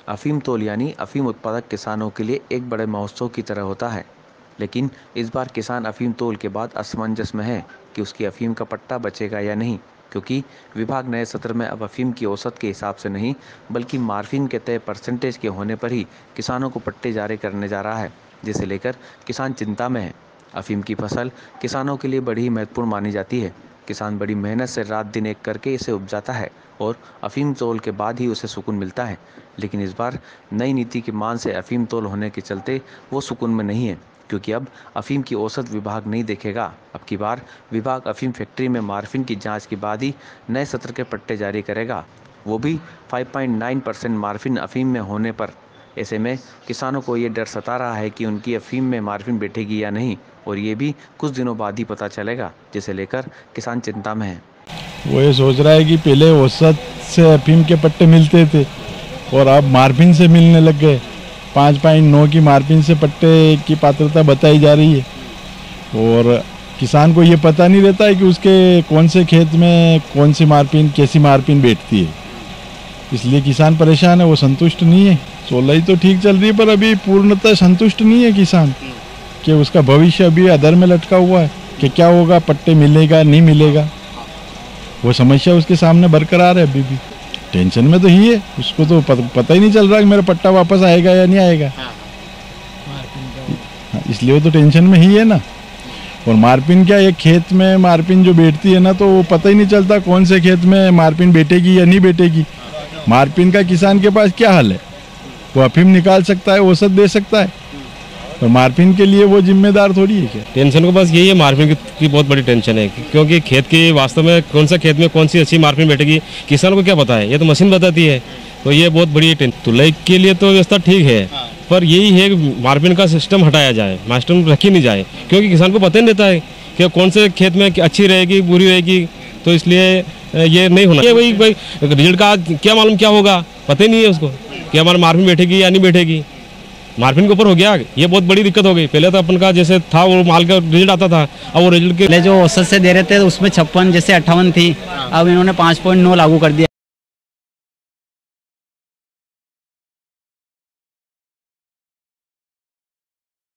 अफीम तोल यानी अफीम उत्पादक किसानों के लिए एक बड़े महोत्सव की तरह होता है। लेकिन इस बार किसान अफीम तोल के बाद असमंजस में है कि उसकी अफीम का पट्टा बचेगा या नहीं, क्योंकि विभाग नए सत्र में अब अफीम की औसत के हिसाब से नहीं बल्कि मार्फिन के तय परसेंटेज के होने पर ही किसानों को पट्टे जारी करने जा रहा है, जिसे लेकर किसान चिंता में है। अफीम की फसल किसानों के लिए बड़ी ही महत्वपूर्ण मानी जाती है। किसान बड़ी मेहनत से रात दिन एक करके इसे उपजाता है और अफीम तोल के बाद ही उसे सुकून मिलता है। लेकिन इस बार नई नीति की मान से अफीम तोल होने के चलते वो सुकून में नहीं है, क्योंकि अब अफीम की औसत विभाग नहीं देखेगा। अब की बार विभाग अफीम फैक्ट्री में मार्फिन की जांच के बाद ही नए सत्र के पट्टे जारी करेगा, वो भी 5.9% मार्फिन अफीम में होने पर। ऐसे में किसानों को ये डर सता रहा है कि उनकी अफीम में मार्फिन बैठेगी या नहीं, और ये भी कुछ दिनों बाद ही पता चलेगा, जिसे लेकर किसान चिंता में है। वो ये सोच रहा है कि पहले औसत से अफीम के पट्टे मिलते थे और अब मार्फिन से मिलने लग गए। 5.9 की मार्फिन से पट्टे की पात्रता बताई जा रही है और किसान को ये पता नहीं रहता है कि उसके कौन से खेत में कौन सी मार्फिन कैसी मार्फिन बैठती है, इसलिए किसान परेशान है, वो संतुष्ट नहीं है। 16 ही तो ठीक चल रही है पर अभी पूर्णतः संतुष्ट नहीं है किसान कि उसका भविष्य अभी अधर में लटका हुआ है कि क्या होगा, पट्टे मिलेगा नहीं मिलेगा, वो समस्या उसके सामने बरकरार है। अभी भी टेंशन में तो ही है, उसको तो पता ही नहीं चल रहा कि मेरा पट्टा वापस आएगा या नहीं आएगा। इसलिए वो तो टेंशन में ही है ना। और मार्फिन क्या, एक खेत में मार्फिन जो बैठती है ना, तो वो पता ही नहीं चलता कौन से खेत में मार्फिन बैठेगी या नहीं बैठेगी। मार्फिन का किसान के पास क्या हल है, वो अफीम निकाल सकता है, औसत दे सकता है, और मार्फिन के लिए वो जिम्मेदार थोड़ी है क्या। टेंशन को बस यही है, मार्फिन की बहुत बड़ी टेंशन है, क्योंकि खेत की वास्तव में कौन सा खेत में कौन सी अच्छी मार्फिन बैठेगी किसान को क्या पता है, ये तो मशीन बताती है। तो ये बहुत बड़ी टेंशन। तुलाई के लिए तो व्यवस्था ठीक है, पर यही है कि मार्फिन का सिस्टम हटाया जाए, मास्टर रखी नहीं जाए, क्योंकि किसान को पता नहीं रहता है कि कौन से खेत में अच्छी रहेगी बुरी रहेगी। तो इसलिए ये नहीं होना, ये वही रिजल्ट का क्या मालूम क्या होगा, पता ही नहीं है उसको कि हमारा मार्फिन बैठेगी या नहीं बैठेगी। मार्फिन के ऊपर हो गया, ये बहुत बड़ी दिक्कत हो गई। पहले तो अपन का जैसे था वो माल का रिजल्ट आता था, अब वो रिजल्ट के जो औसत से दे रहे थे उसमें 56 जैसे 58 थी, अब इन्होंने 5.9 लागू कर दिया।